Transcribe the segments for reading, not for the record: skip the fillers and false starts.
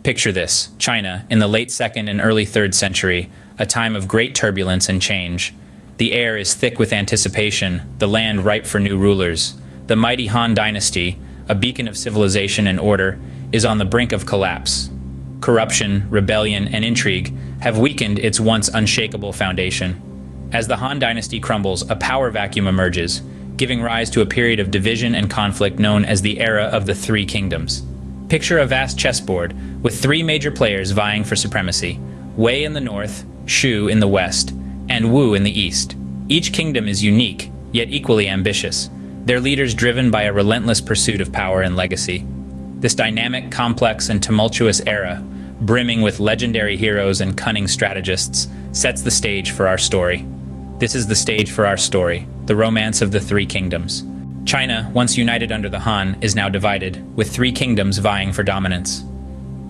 Picture this: China, in the late 2nd and early 3rd century, a time of great turbulence and change. The air is thick with anticipation, the land ripe for new rulers. The mighty Han Dynasty, a beacon of civilization and order, is on the brink of collapse. Corruption, rebellion, and intrigue have weakened its once unshakable foundation. As the Han Dynasty crumbles, a power vacuum emerges, giving rise to a period of division and conflict known as the Era of the Three Kingdoms. Picture a vast chessboard with three major players vying for supremacy: Wei in the north, Shu in the west, and Wu in the east. Each kingdom is unique, yet equally ambitious, their leaders driven by a relentless pursuit of power and legacy. This dynamic, complex, and tumultuous era, brimming with legendary heroes and cunning strategists, sets the stage for our story. This is the stage for our story, the romance of the Three Kingdoms. China, once united under the Han, is now divided, with three kingdoms vying for dominance.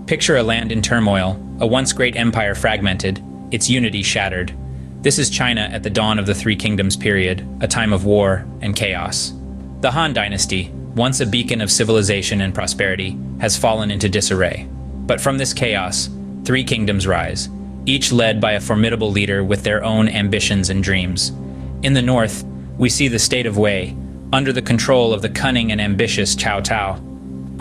Picture a land in turmoil, a once great empire fragmented, its unity shattered. This is China at the dawn of the Three Kingdoms period, a time of war and chaos. The Han Dynasty, once a beacon of civilization and prosperity, has fallen into disarray. But from this chaos, three kingdoms rise, each led by a formidable leader with their own ambitions and dreams. In the north, we see the state of Wei, under the control of the cunning and ambitious Cao Cao.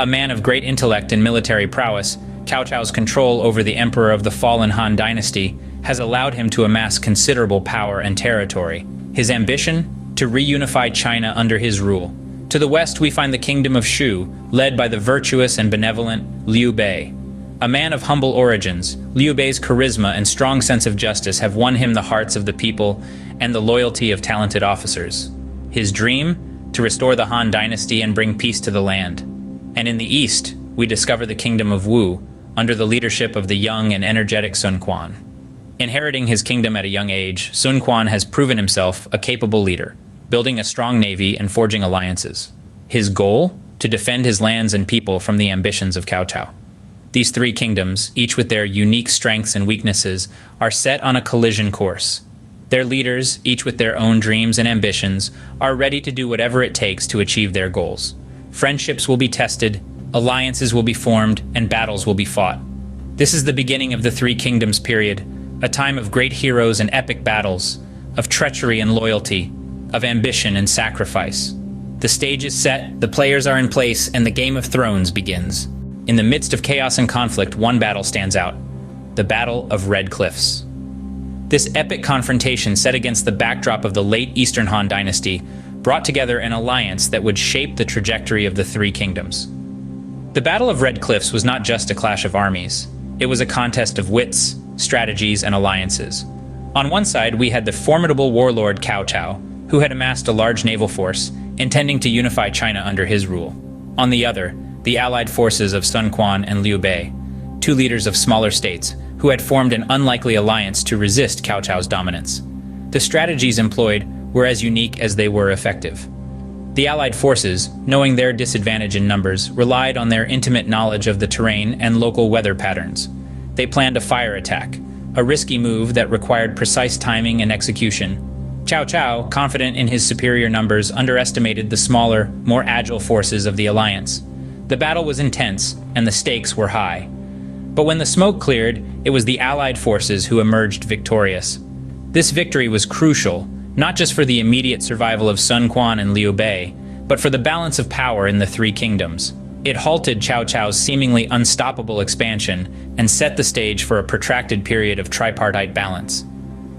A man of great intellect and military prowess, Cao Cao's control over the emperor of the fallen Han Dynasty has allowed him to amass considerable power and territory. His ambition? To reunify China under his rule. To the west, we find the kingdom of Shu, led by the virtuous and benevolent Liu Bei. A man of humble origins, Liu Bei's charisma and strong sense of justice have won him the hearts of the people and the loyalty of talented officers. His dream? To restore the Han Dynasty and bring peace to the land. And in the east, we discover the kingdom of Wu, under the leadership of the young and energetic Sun Quan. Inheriting his kingdom at a young age, Sun Quan has proven himself a capable leader, building a strong navy and forging alliances. His goal? To defend his lands and people from the ambitions of Cao Cao. These three kingdoms, each with their unique strengths and weaknesses, are set on a collision course. Their leaders, each with their own dreams and ambitions, are ready to do whatever it takes to achieve their goals. Friendships will be tested, alliances will be formed, and battles will be fought. This is the beginning of the Three Kingdoms period, a time of great heroes and epic battles, of treachery and loyalty, of ambition and sacrifice. The stage is set, the players are in place, and the Game of Thrones begins. In the midst of chaos and conflict, one battle stands out: the Battle of Red Cliffs. This epic confrontation, set against the backdrop of the late Eastern Han Dynasty, brought together an alliance that would shape the trajectory of the Three Kingdoms. The Battle of Red Cliffs was not just a clash of armies. It was a contest of wits, strategies, and alliances. On one side, we had the formidable warlord Cao Cao, who had amassed a large naval force, intending to unify China under his rule. On the other, the allied forces of Sun Quan and Liu Bei, two leaders of smaller states, who had formed an unlikely alliance to resist Cao Cao's dominance. The strategies employed were as unique as they were effective. The allied forces, knowing their disadvantage in numbers, relied on their intimate knowledge of the terrain and local weather patterns. They planned a fire attack, a risky move that required precise timing and execution. Cao Cao, confident in his superior numbers, underestimated the smaller, more agile forces of the alliance. The battle was intense, and the stakes were high. But when the smoke cleared, it was the allied forces who emerged victorious. This victory was crucial, not just for the immediate survival of Sun Quan and Liu Bei, but for the balance of power in the Three Kingdoms. It halted Cao Cao's seemingly unstoppable expansion and set the stage for a protracted period of tripartite balance.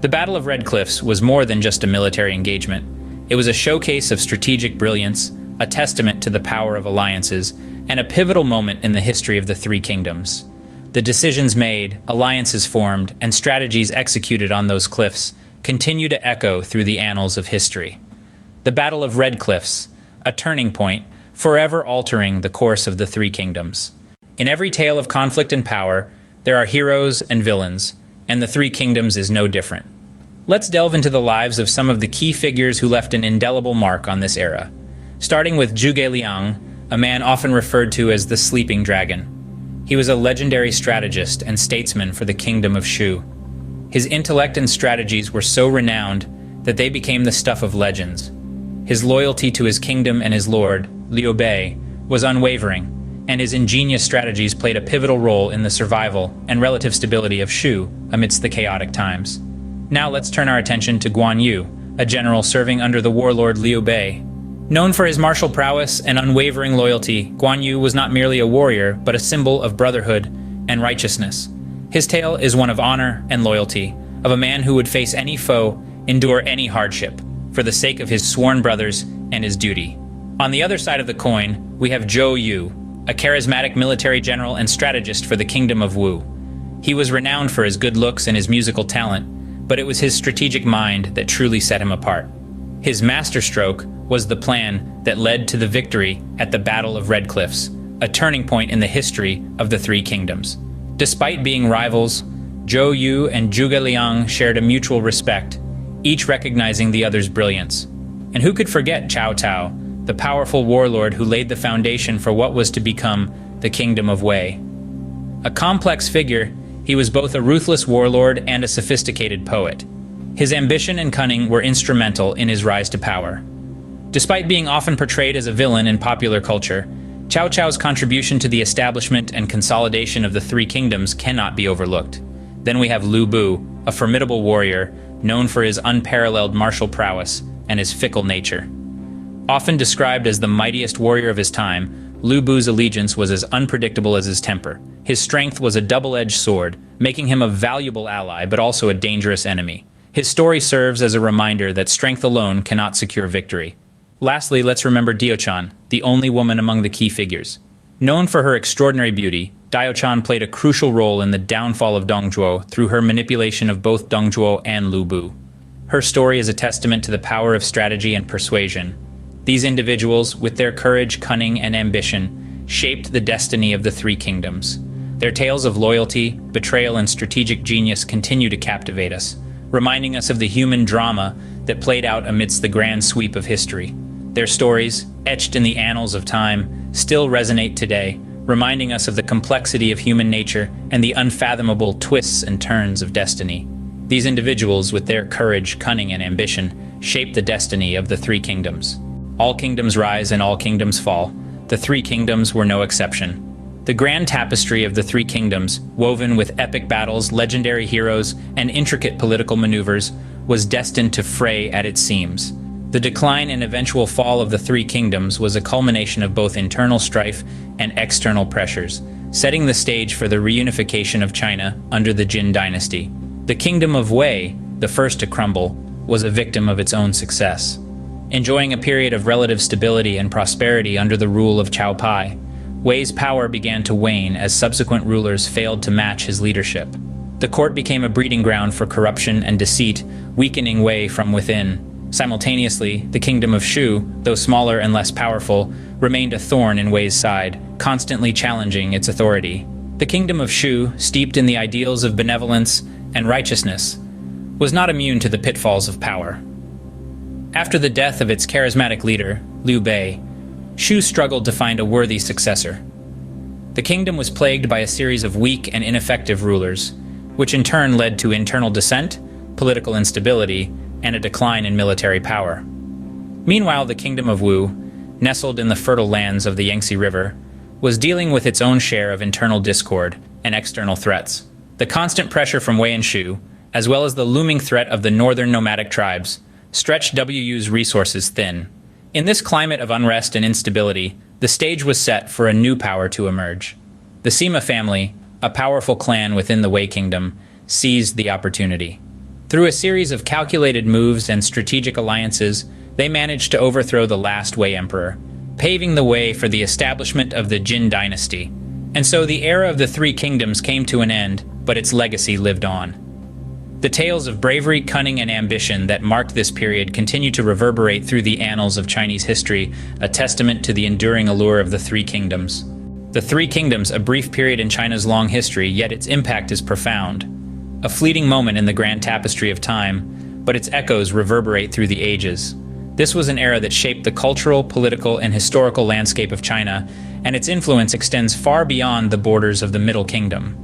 The Battle of Red Cliffs was more than just a military engagement. It was a showcase of strategic brilliance, a testament to the power of alliances, and a pivotal moment in the history of the Three Kingdoms. The decisions made, alliances formed, and strategies executed on those cliffs continue to echo through the annals of history. The Battle of Red Cliffs, a turning point, forever altering the course of the Three Kingdoms. In every tale of conflict and power, there are heroes and villains, and the Three Kingdoms is no different. Let's delve into the lives of some of the key figures who left an indelible mark on this era. Starting with Zhuge Liang, a man often referred to as the Sleeping Dragon. He was a legendary strategist and statesman for the Kingdom of Shu. His intellect and strategies were so renowned that they became the stuff of legends. His loyalty to his kingdom and his lord, Liu Bei, was unwavering, and his ingenious strategies played a pivotal role in the survival and relative stability of Shu amidst the chaotic times. Now let's turn our attention to Guan Yu, a general serving under the warlord Liu Bei. Known for his martial prowess and unwavering loyalty, Guan Yu was not merely a warrior, but a symbol of brotherhood and righteousness. His tale is one of honor and loyalty, of a man who would face any foe, endure any hardship, for the sake of his sworn brothers and his duty. On the other side of the coin, we have Zhou Yu, a charismatic military general and strategist for the Kingdom of Wu. He was renowned for his good looks and his musical talent, but it was his strategic mind that truly set him apart. His masterstroke was the plan that led to the victory at the Battle of Red Cliffs, a turning point in the history of the Three Kingdoms. Despite being rivals, Zhou Yu and Zhuge Liang shared a mutual respect, each recognizing the other's brilliance. And who could forget Cao Cao, the powerful warlord who laid the foundation for what was to become the Kingdom of Wei? A complex figure, he was both a ruthless warlord and a sophisticated poet. His ambition and cunning were instrumental in his rise to power. Despite being often portrayed as a villain in popular culture, Cao Cao's contribution to the establishment and consolidation of the Three Kingdoms cannot be overlooked. Then we have Lu Bu, a formidable warrior, known for his unparalleled martial prowess and his fickle nature. Often described as the mightiest warrior of his time, Lu Bu's allegiance was as unpredictable as his temper. His strength was a double-edged sword, making him a valuable ally but also a dangerous enemy. His story serves as a reminder that strength alone cannot secure victory. Lastly, let's remember Diao-chan, the only woman among the key figures. Known for her extraordinary beauty, Diao-chan played a crucial role in the downfall of Dongzhuo through her manipulation of both Dongzhuo and Lu Bu. Her story is a testament to the power of strategy and persuasion. These individuals, with their courage, cunning, and ambition, shaped the destiny of the Three Kingdoms. Their tales of loyalty, betrayal, and strategic genius continue to captivate us, reminding us of the human drama that played out amidst the grand sweep of history. Their stories, etched in the annals of time, still resonate today, reminding us of the complexity of human nature and the unfathomable twists and turns of destiny. These individuals, with their courage, cunning, and ambition, shaped the destiny of the Three Kingdoms. All kingdoms rise and all kingdoms fall. The Three Kingdoms were no exception. The grand tapestry of the Three Kingdoms, woven with epic battles, legendary heroes, and intricate political maneuvers, was destined to fray at its seams. The decline and eventual fall of the Three Kingdoms was a culmination of both internal strife and external pressures, setting the stage for the reunification of China under the Jin dynasty. The Kingdom of Wei, the first to crumble, was a victim of its own success. Enjoying a period of relative stability and prosperity under the rule of Cao Pai, Wei's power began to wane as subsequent rulers failed to match his leadership. The court became a breeding ground for corruption and deceit, weakening Wei from within. Simultaneously, the Kingdom of Shu, though smaller and less powerful, remained a thorn in Wei's side, constantly challenging its authority. The Kingdom of Shu, steeped in the ideals of benevolence and righteousness, was not immune to the pitfalls of power. After the death of its charismatic leader, Liu Bei, Shu struggled to find a worthy successor. The kingdom was plagued by a series of weak and ineffective rulers, which in turn led to internal dissent, political instability, and a decline in military power. Meanwhile, the Kingdom of Wu, nestled in the fertile lands of the Yangtze River, was dealing with its own share of internal discord and external threats. The constant pressure from Wei and Shu, as well as the looming threat of the northern nomadic tribes, stretched WU's resources thin. In this climate of unrest and instability, the stage was set for a new power to emerge. The Sima family, a powerful clan within the Wei Kingdom, seized the opportunity. Through a series of calculated moves and strategic alliances, they managed to overthrow the last Wei emperor, paving the way for the establishment of the Jin dynasty. And so the era of the Three Kingdoms came to an end, but its legacy lived on. The tales of bravery, cunning, and ambition that marked this period continue to reverberate through the annals of Chinese history, a testament to the enduring allure of the Three Kingdoms. The Three Kingdoms, a brief period in China's long history, yet its impact is profound. A fleeting moment in the grand tapestry of time, but its echoes reverberate through the ages. This was an era that shaped the cultural, political, and historical landscape of China, and its influence extends far beyond the borders of the Middle Kingdom.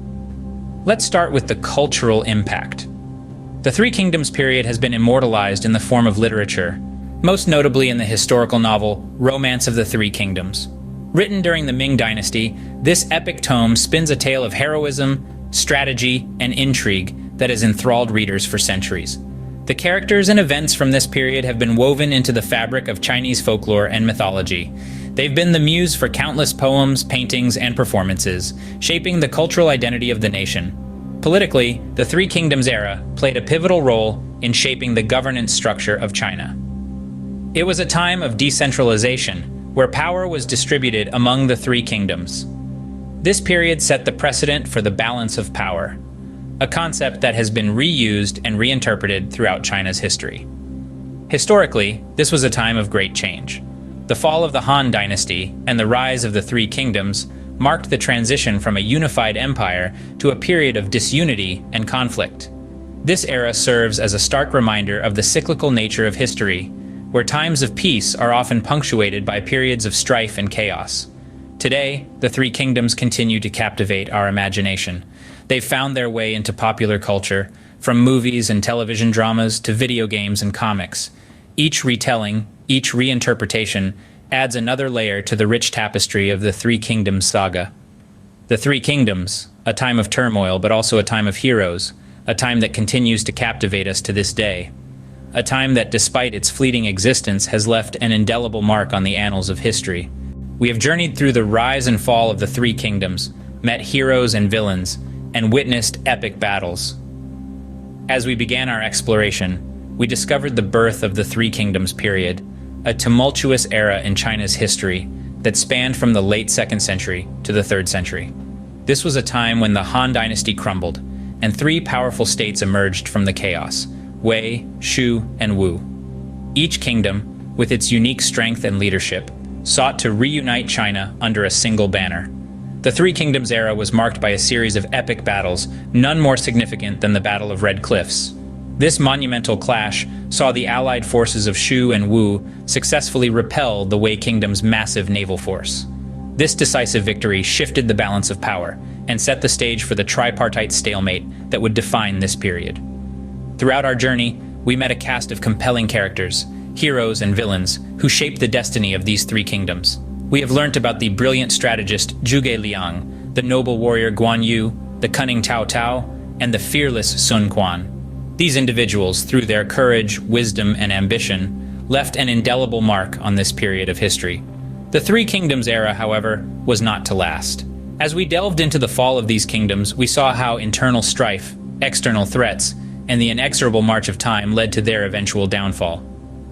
Let's start with the cultural impact. The Three Kingdoms period has been immortalized in the form of literature, most notably in the historical novel Romance of the Three Kingdoms. Written during the Ming Dynasty, this epic tome spins a tale of heroism, strategy, and intrigue that has enthralled readers for centuries. The characters and events from this period have been woven into the fabric of Chinese folklore and mythology. They've been the muse for countless poems, paintings, and performances, shaping the cultural identity of the nation. Politically, the Three Kingdoms era played a pivotal role in shaping the governance structure of China. It was a time of decentralization, where power was distributed among the three kingdoms. This period set the precedent for the balance of power, a concept that has been reused and reinterpreted throughout China's history. Historically, this was a time of great change. The fall of the Han Dynasty and the rise of the Three Kingdoms marked the transition from a unified empire to a period of disunity and conflict. This era serves as a stark reminder of the cyclical nature of history, where times of peace are often punctuated by periods of strife and chaos. Today, the Three Kingdoms continue to captivate our imagination. They've found their way into popular culture, from movies and television dramas to video games and comics. Each retelling, each reinterpretation, adds another layer to the rich tapestry of the Three Kingdoms saga. The Three Kingdoms, a time of turmoil but also a time of heroes, a time that continues to captivate us to this day. A time that, despite its fleeting existence, has left an indelible mark on the annals of history. We have journeyed through the rise and fall of the Three Kingdoms, met heroes and villains, and witnessed epic battles. As we began our exploration, we discovered the birth of the Three Kingdoms period, a tumultuous era in China's history that spanned from the late 2nd century to the 3rd century. This was a time when the Han Dynasty crumbled, and three powerful states emerged from the chaos: Wei, Shu, and Wu. Each kingdom, with its unique strength and leadership, sought to reunite China under a single banner. The Three Kingdoms era was marked by a series of epic battles, none more significant than the Battle of Red Cliffs. This monumental clash saw the allied forces of Shu and Wu successfully repel the Wei Kingdom's massive naval force. This decisive victory shifted the balance of power and set the stage for the tripartite stalemate that would define this period. Throughout our journey, we met a cast of compelling characters, heroes and villains, who shaped the destiny of these three kingdoms. We have learnt about the brilliant strategist Zhuge Liang, the noble warrior Guan Yu, the cunning Cao Cao, and the fearless Sun Quan. These individuals, through their courage, wisdom, and ambition, left an indelible mark on this period of history. The Three Kingdoms era, however, was not to last. As we delved into the fall of these kingdoms, we saw how internal strife, external threats, and the inexorable march of time led to their eventual downfall.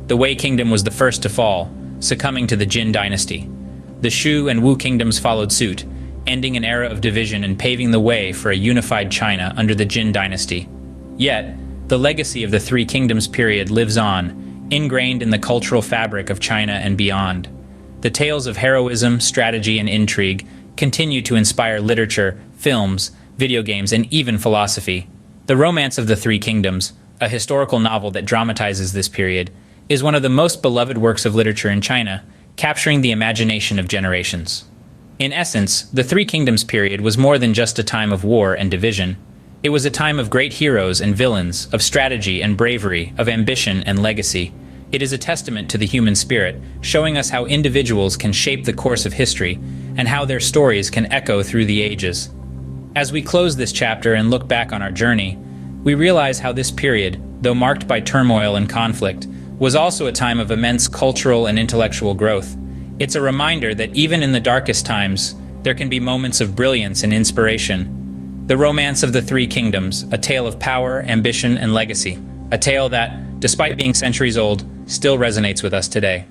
The Wei Kingdom was the first to fall, succumbing to the Jin Dynasty. The Shu and Wu kingdoms followed suit, ending an era of division and paving the way for a unified China under the Jin Dynasty. Yet, the legacy of the Three Kingdoms period lives on, ingrained in the cultural fabric of China and beyond. The tales of heroism, strategy, and intrigue continue to inspire literature, films, video games, and even philosophy. The Romance of the Three Kingdoms, a historical novel that dramatizes this period, is one of the most beloved works of literature in China, capturing the imagination of generations. In essence, the Three Kingdoms period was more than just a time of war and division. It was a time of great heroes and villains, of strategy and bravery, of ambition and legacy. It is a testament to the human spirit, showing us how individuals can shape the course of history and how their stories can echo through the ages. As we close this chapter and look back on our journey, we realize how this period, though marked by turmoil and conflict, was also a time of immense cultural and intellectual growth. It's a reminder that even in the darkest times, there can be moments of brilliance and inspiration. The Romance of the Three Kingdoms, a tale of power, ambition, and legacy. A tale that, despite being centuries old, still resonates with us today.